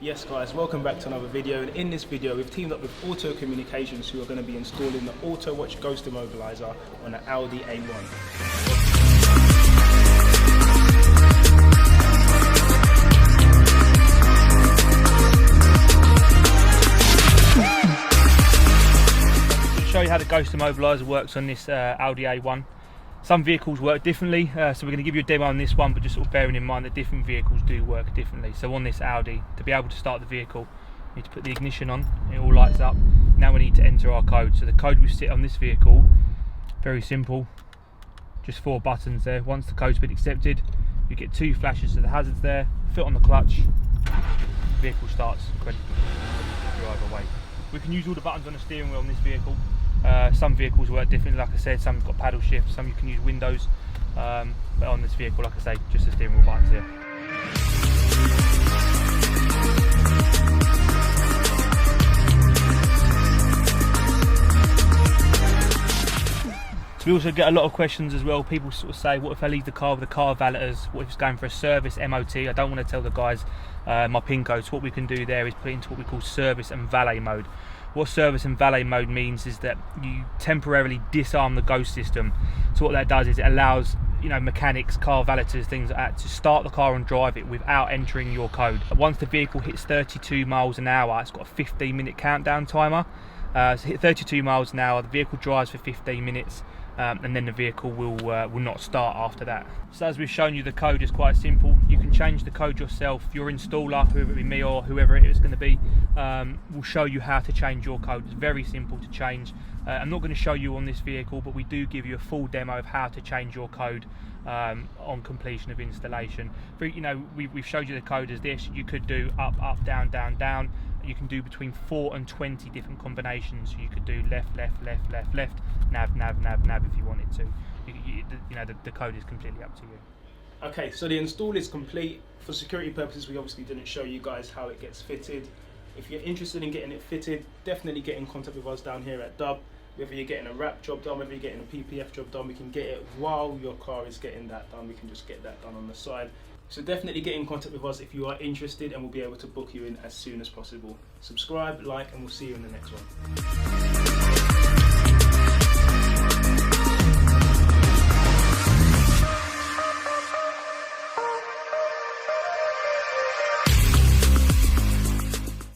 Yes guys, welcome back to another video, and in this video we've teamed up with Auto Communications, who are going to be installing the AUTOWATCH Ghost Immobilizer on an Audi A1. Show you how the Ghost Immobilizer works on this Audi A1. Some vehicles work differently, so we're going to give you a demo on this one, but just sort of bearing in mind that different vehicles do work differently. So on this Audi, to be able to start the vehicle, we need to put the ignition on, it all lights up. Now we need to enter our code. So the code we set on this vehicle, very simple, just 4 buttons there. Once the code's been accepted, you get 2 flashes of the hazards there, foot on the clutch, the vehicle starts, ready to drive away. We can use all the buttons on the steering wheel on this vehicle. Some vehicles work differently, like I said, some have got paddle shift, some you can use windows, but on this vehicle, like I say, just the steering wheel buttons here. So we also get a lot of questions as well. People sort of say, what if I leave the car with the car valeters? What if it's going for a service, MOT? I don't want to tell the guys my PIN code. So what we can do there is put it into what we call service and valet mode. What service and valet mode means is that you temporarily disarm the Ghost system. So what that does is it allows, you know, mechanics, car valeters, things like that, to start the car and drive it without entering your code. Once the vehicle hits 32 miles an hour, it's got a 15-minute countdown timer. So hit 32 miles an hour, the vehicle drives for 15 minutes. And then the vehicle will not start after that. So as we've shown you, the code is quite simple. You can change the code yourself. Your installer, whoever it be, me or whoever it is going to be, will show you how to change your code. It's very simple to change. I'm not going to show you on this vehicle, but we do give you a full demo of how to change your code on completion of installation. You know, we've showed you the code as this. You could do up, up, down, down, down. You can do between 4 and 20 different combinations. So you could do left, left, left, left, left, nav, nav, nav, nav if you wanted to. You know, the code is completely up to you. Okay, so the install is complete. For security purposes, we obviously didn't show you guys how it gets fitted. If you're interested in getting it fitted, definitely get in contact with us down here at Dub. Whether you're getting a wrap job done, whether you're getting a PPF job done, we can get it while your car is getting that done. We can just get that done on the side. So definitely get in contact with us if you are interested, and we'll be able to book you in as soon as possible. Subscribe, like, and we'll see you in the next one.